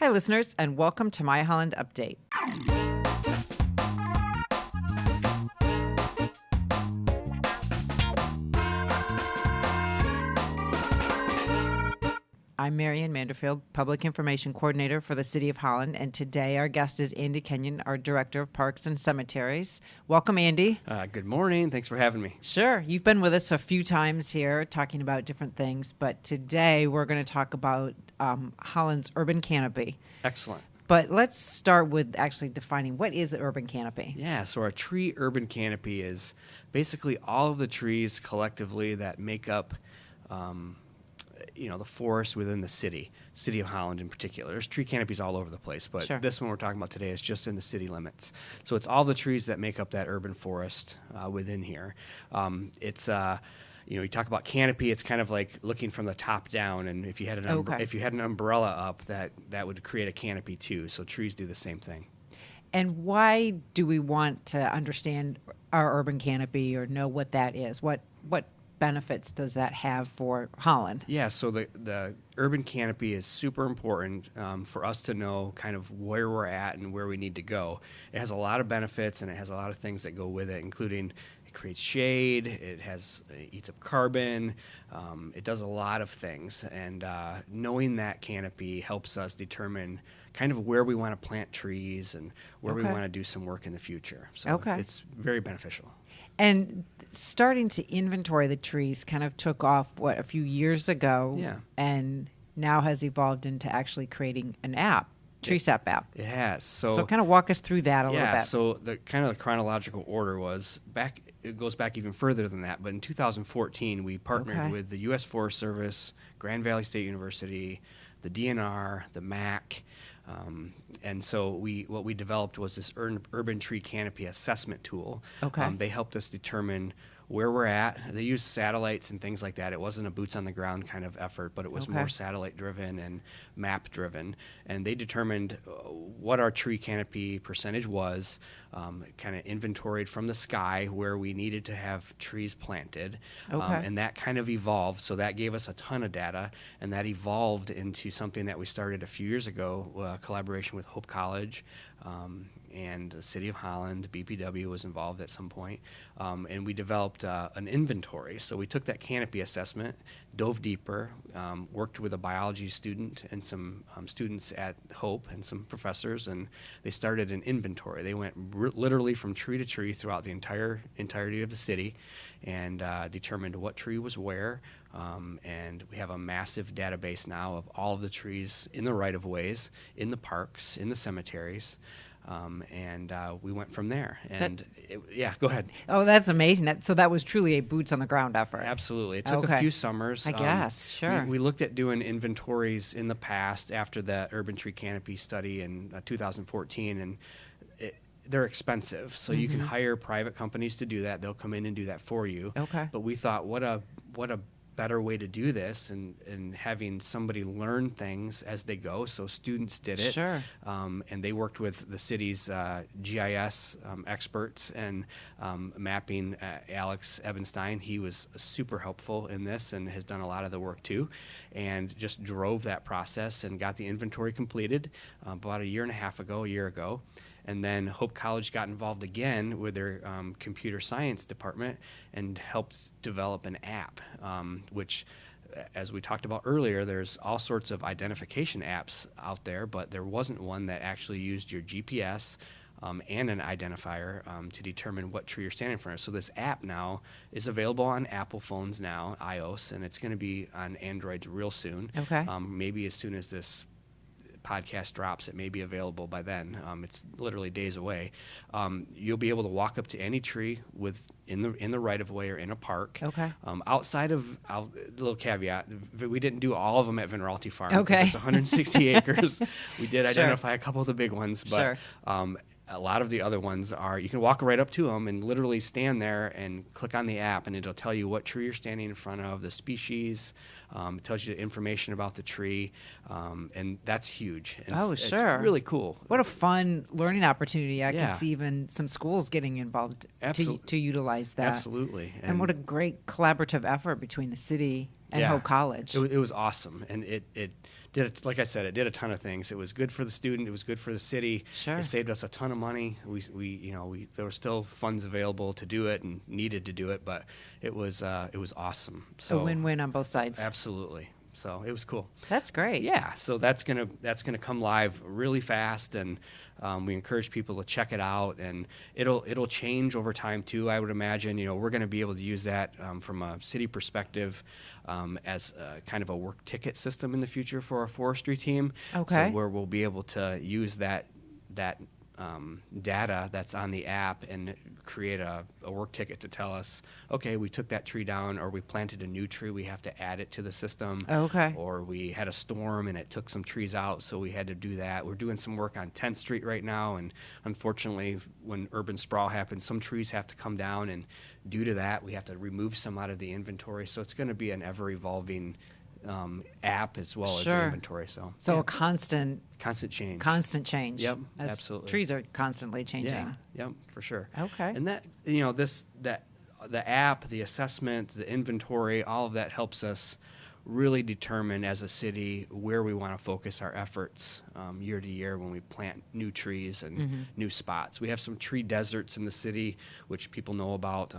Hi, listeners, and welcome to my Holland Update. I'm Marianne Manderfield, Public Information Coordinator for the City of Holland, and today our guest is Andy Kenyon, our Director of Parks and Cemeteries. Welcome, Andy. Good morning. Thanks for having me. Sure. You've been with us a few times here talking about different things, but today we're going to talk about Holland's urban canopy. Excellent. But let's start with actually defining what is the urban canopy. Yeah, so our tree urban canopy is basically all of the trees collectively that make up the forest within the city of Holland in particular. There's tree canopies all over the place, but Sure. This one we're talking about today is just in the city limits. So it's all the trees that make up that urban forest within here. You talk about canopy, it's kind of like looking from the top down, and if you had an umbrella up, that would create a canopy too. So trees do the same thing. And why do we want to understand our urban canopy or know what that is? What benefits does that have for Holland? Yeah, so the urban canopy is super important for us to know kind of where we're at and where we need to go. It has a lot of benefits, and it has a lot of things that go with it, including it creates shade, it eats up carbon, it does a lot of things, and knowing that canopy helps us determine kind of where we want to plant trees and where we want to do some work in the future. So it's very beneficial. And starting to inventory the trees kind of took off, a few years ago, and now has evolved into actually creating an app, TreeSap app. It has. So kind of walk us through that a little bit. Yeah, so the kind of the chronological order was it goes back even further than that, but in 2014 we partnered with the U.S. Forest Service, Grand Valley State University, the DNR, the MAC, and so what we developed was this urban tree canopy assessment tool. They helped us determine where we're at. They used satellites and things like that. It wasn't a boots on the ground kind of effort, but it was more satellite driven and map driven. And they determined what our tree canopy percentage was, kind of inventoried from the sky where we needed to have trees planted. And that kind of evolved. So that gave us a ton of data, and that evolved into something that we started a few years ago, collaboration with Hope College, and the City of Holland. BPW was involved at some point, and we developed an inventory. So we took that canopy assessment, dove deeper, worked with a biology student and some students at Hope and some professors, and they started an inventory. They went literally from tree to tree throughout the entirety of the city and determined what tree was where. And we have a massive database now of all of the trees in the right-of-ways, in the parks, in the cemeteries. And we went from there. And go ahead. Oh, that's amazing. So that was truly a boots on the ground effort. Absolutely. It took a few summers. I guess, sure. We looked at doing inventories in the past after the urban tree canopy study in 2014, and they're expensive. So you can hire private companies to do that. They'll come in and do that for you. But we thought, what a better way to do this, and having somebody learn things as they go. So students did it. Sure. And they worked with the city's GIS experts and mapping. Alex Ebenstein, he was super helpful in this and has done a lot of the work too, and just drove that process and got the inventory completed about a year ago. And then Hope College got involved again with their computer science department and helped develop an app, which, as we talked about earlier, there's all sorts of identification apps out there, but there wasn't one that actually used your GPS and an identifier to determine what tree you're standing in front of. So this app now is available on Apple phones now, iOS, and it's going to be on Androids real soon. Maybe as soon as this podcast drops, it may be available by then. It's literally days away. You'll be able to walk up to any tree in the right of way or in a park. Outside of a little caveat, we didn't do all of them at Veneralty Farm. Because it's 160 acres. We did identify a couple of the big ones, but a lot of the other ones are, you can walk right up to them and literally stand there and click on the app, and it'll tell you what tree you're standing in front of, the species. It tells you information about the tree, and that's huge. It's really cool. What a fun learning opportunity. I can see even some schools getting involved to utilize that. Absolutely. And what a great collaborative effort between the city and Hope College. It was awesome, and it like I said, it did a ton of things. It was good for the student. It was good for the city. Sure. It saved us a ton of money. There were still funds available to do it and needed to do it, but it was awesome. So a win-win on both sides. Absolutely. So it was cool. That's great. Yeah. So that's gonna come live really fast, and we encourage people to check it out, and it'll change over time too. I would imagine. We're going to be able to use that from a city perspective as kind of a work ticket system in the future for our forestry team. Okay. So where we'll be able to use that data that's on the app and create a work ticket to tell us, okay, we took that tree down, or we planted a new tree, we have to add it to the system. Okay. Or we had a storm and it took some trees out, so we had to do that. We're doing some work on 10th Street right now, and unfortunately, when urban sprawl happens, some trees have to come down, and due to that, we have to remove some out of the inventory. So it's going to be an ever-evolving app as well as inventory. So a constant change. Constant change. Yep, as absolutely. Trees are constantly changing. Yeah, yep, for sure. Okay. And that the app, the assessment, the inventory, all of that helps us really determine as a city where we want to focus our efforts year to year when we plant new trees and new spots. We have some tree deserts in the city, which people know about,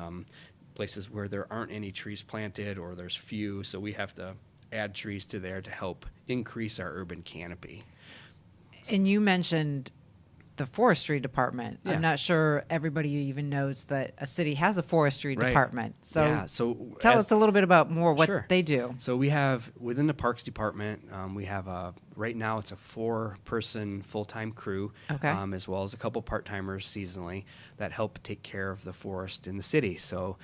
places where there aren't any trees planted or there's few, so we have to add trees to there to help increase our urban canopy. And you mentioned the Forestry Department. Yeah. I'm not sure everybody even knows that a city has a Forestry Department. So, tell us a little bit about what they do. So we have, within the Parks Department, we have right now it's a 4-person full-time crew, as well as a couple part-timers seasonally that help take care of the forest in the city. So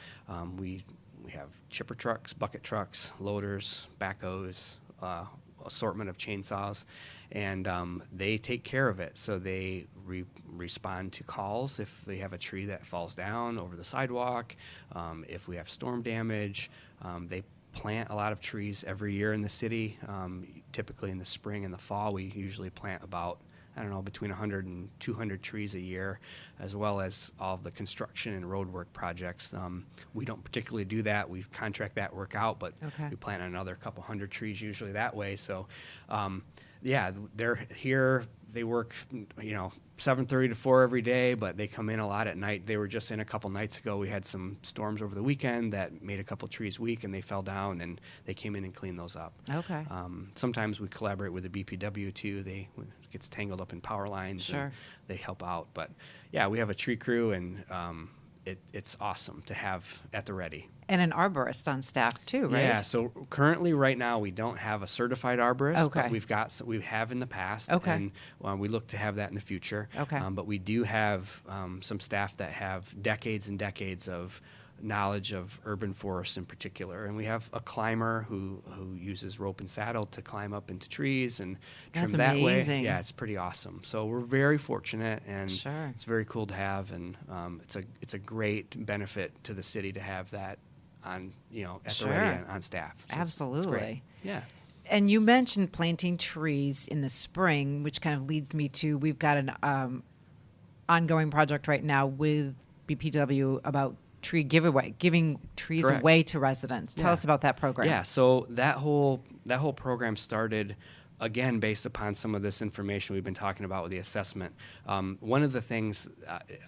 we have chipper trucks, bucket trucks, loaders, backhoes, assortment of chainsaws, and they take care of it. So they respond to calls if they have a tree that falls down over the sidewalk, if we have storm damage. They plant a lot of trees every year in the city. Typically in the spring and the fall, we usually plant about, between 100 and 200 trees a year, as well as all of the construction and road work projects. We don't particularly do that. We contract that work out, but we plant another couple hundred trees usually that way. So, they're here. They work, 7:30 to 4 every day, but they come in a lot at night. They were just in a couple nights ago. We had some storms over the weekend that made a couple trees weak, and they fell down, and they came in and cleaned those up. Okay. Sometimes we collaborate with the BPW too. They gets tangled up in power lines. And they help out. But yeah, we have a tree crew, and it's awesome to have at the ready. And an arborist on staff too, right? Yeah. So currently, right now, we don't have a certified arborist. Okay. But we have in the past. Okay. And we look to have that in the future. Okay. But we do have some staff that have decades and decades of knowledge of urban forests in particular, and we have a climber who uses rope and saddle to climb up into trees and trim that way. Yeah, it's pretty awesome. So we're very fortunate, and it's very cool to have, and it's a great benefit to the city to have that on at the ready on staff. So absolutely. It's great. Yeah. And you mentioned planting trees in the spring, which kind of leads me to, we've got an ongoing project right now with BPW about tree giveaway, giving trees away to residents. Tell us about that program. Yeah, so that whole program started, again, based upon some of this information we've been talking about with the assessment. One of the things,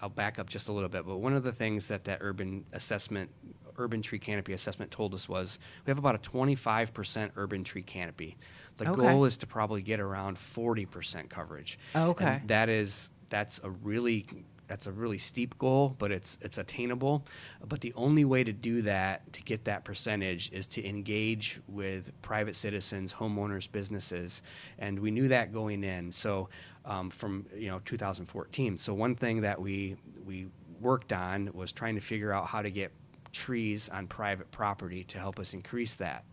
I'll back up just a little bit, but one of the things that urban tree canopy assessment told us was we have about a 25% urban tree canopy. The goal is to probably get around 40% coverage. Okay. And that's a really steep goal, but it's attainable. But the only way to do that, to get that percentage, is to engage with private citizens, homeowners, businesses, and we knew that going in. So from 2014. So one thing that we worked on was trying to figure out how to get trees on private property to help us increase that.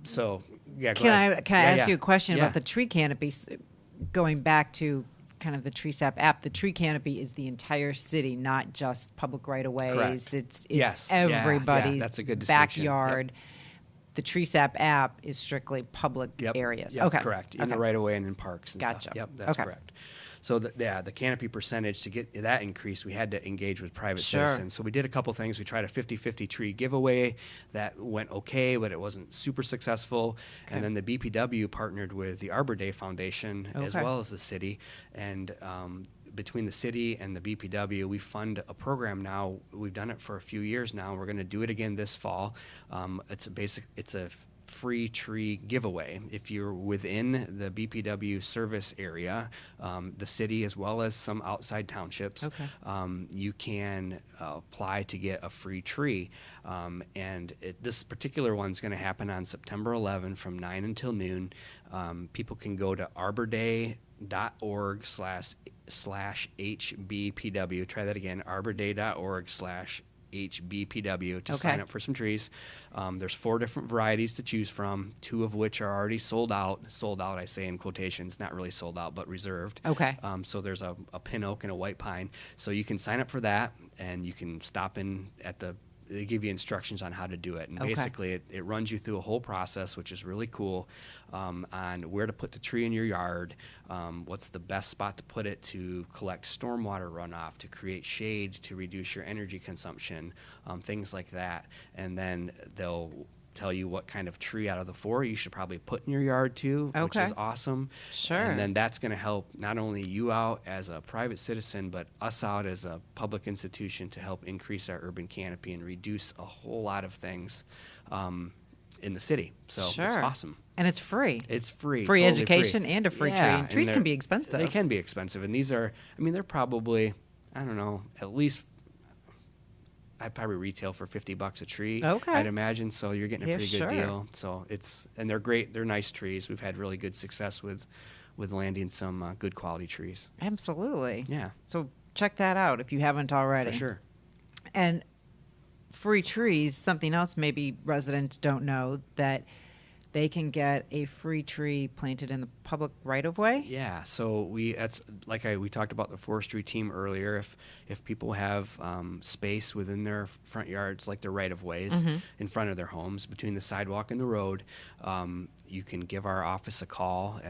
So yeah, can I ask you a question about the tree canopy? Going back to kind of the TreeSap app, the tree canopy is the entire city, not just public right-of-ways. Correct. It's everybody's that's a good backyard. the TreeSap app is strictly public areas. Yep, Okay. correct. In the right of way and in parks and Gotcha. stuff. Yep, that's correct. So the canopy percentage, to get that increase, we had to engage with private citizens. So we did a couple things. We tried a 50-50 tree giveaway that went okay, but it wasn't super successful. Okay. And then the BPW partnered with the Arbor Day Foundation as well as the city. And between the city and the BPW, we fund a program now. We've done it for a few years now. We're going to do it again this fall. It's a free tree giveaway. If you're within the BPW service area, the city as well as some outside townships, you can apply to get a free tree. And this particular one's going to happen on September 11 from 9 until noon. People can go to arborday.org/HBPW. Try that again, arborday.org/HBPW to sign up for some trees. There's 4 different varieties to choose from, 2 of which are already sold out. Sold out, I say in quotations, not really sold out, but reserved. Okay. So there's a pin oak and a white pine. So you can sign up for that, and you can stop in at they give you instructions on how to do it. And basically it runs you through a whole process, which is really cool, on where to put the tree in your yard, what's the best spot to put it to collect stormwater runoff, to create shade, to reduce your energy consumption, things like that. And then they'll tell you what kind of tree out of the 4 you should probably put in your yard too, which is awesome. Sure. And then that's going to help not only you out as a private citizen, but us out as a public institution to help increase our urban canopy and reduce a whole lot of things in the city. So it's awesome. And it's free. It's free. Free totally education free. and a free tree. And trees can be expensive. They can be expensive. And these are, they're probably, I don't know, at least I'd probably retail for $50 a tree. Okay. I'd imagine. So you're getting a pretty good deal. So and they're great. They're nice trees. We've had really good success with landing some good quality trees. Absolutely. Yeah. So check that out if you haven't already. For sure. And free trees, something else maybe residents don't know, that they can get a free tree planted in the public right-of-way? Yeah, so we talked about the forestry team earlier. If people have space within their front yards, like their right-of-ways, in front of their homes, between the sidewalk and the road, you can give our office a call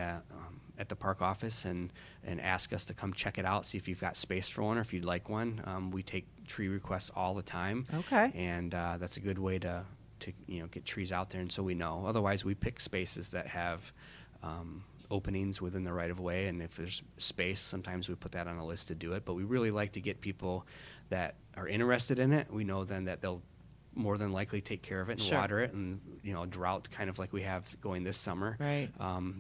at the park office and ask us to come check it out, see if you've got space for one or if you'd like one. We take tree requests all the time. Okay. And that's a good way to get trees out there, and so we know. Otherwise, we pick spaces that have openings within the right-of-way, and if there's space, sometimes we put that on a list to do it. But we really like to get people that are interested in it. We know then that they'll more than likely take care of it and water it, and drought kind of like we have going this summer. Right.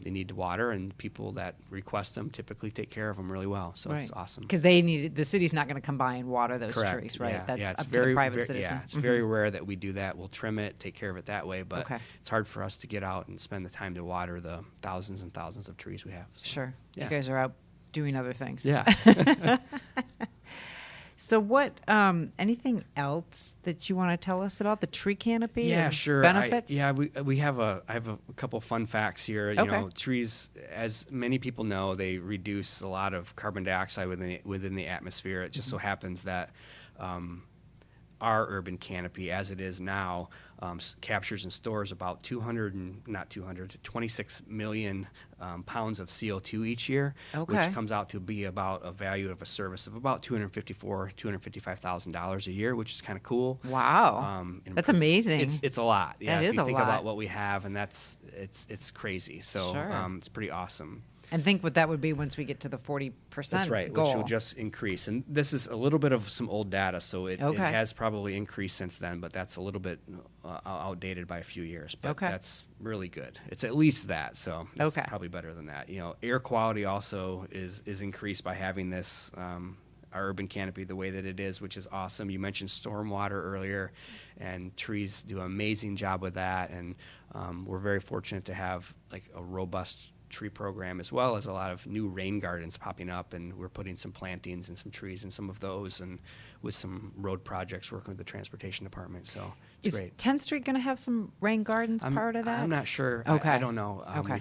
They need to water, and people that request them typically take care of them really well. So it's awesome. Because the city's not going to come by and water those trees, right? Yeah. That's It's up to the private citizen. Yeah, it's very rare that we do that. We'll trim it, take care of it that way, but it's hard for us to get out and spend the time to water the thousands and thousands of trees we have. So, sure. Yeah. You guys are out doing other things. Yeah. So what, anything else that you want to tell us about the tree canopy? Yeah, and sure. Benefits? I have a couple fun facts here. Trees, as many people know, they reduce a lot of carbon dioxide within the atmosphere. It just so happens that our urban canopy, as it is now, captures and stores about 26 million pounds of CO2 each year, which comes out to be about a value of a service of about $255,000 a year, which is kind of cool. Wow, that's amazing. It's a lot. Yeah, that is if you a think lot. about what we have, and it's crazy. So it's pretty awesome. And think what that would be once we get to the 40% That's right, goal. which will just increase. And this is a little bit of some old data, so it has probably increased since then, but that's a little bit outdated by a few years. But that's really good. It's at least that, so it's probably better than that. Air quality also is increased by having this our urban canopy the way that it is, which is awesome. You mentioned stormwater earlier, and trees do an amazing job with that. And we're very fortunate to have like a robust tree program, as well as a lot of new rain gardens popping up, and we're putting some plantings and some trees in some of those, and with some road projects working with the transportation department. So Is great. 10th Street going to have some rain gardens part of that? I'm not sure. Okay. I don't know. Okay.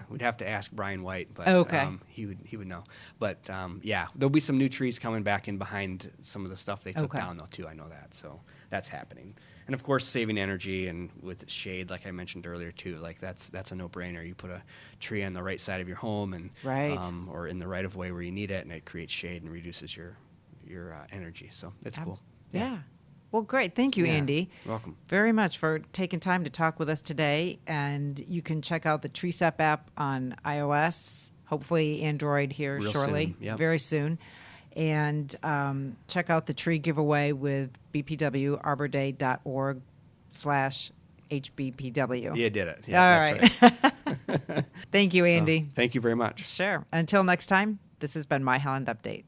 We'd have to ask Brian White, but Okay. He would know. But yeah, there'll be some new trees coming back in behind some of the stuff they took Okay. down though too. I know that, so that's happening. And of course, saving energy and with shade, like I mentioned earlier too. Like that's a no-brainer. You put a tree on the right side of your home and Right. or in the right of way where you need it, and it creates shade and reduces your energy. So it's cool. Yeah. Well, great. Thank you, Yeah. Andy. You're welcome. Very much for taking time to talk with us today. And you can check out the TreeSep app on iOS, hopefully Android here Real shortly, soon. Yep. very soon. And check out the tree giveaway with bpwarborday.org/HBPW. You did it. All Yeah, right. Right. Thank you, So, Andy. thank you very much. Sure. Until next time, this has been My Holland Update.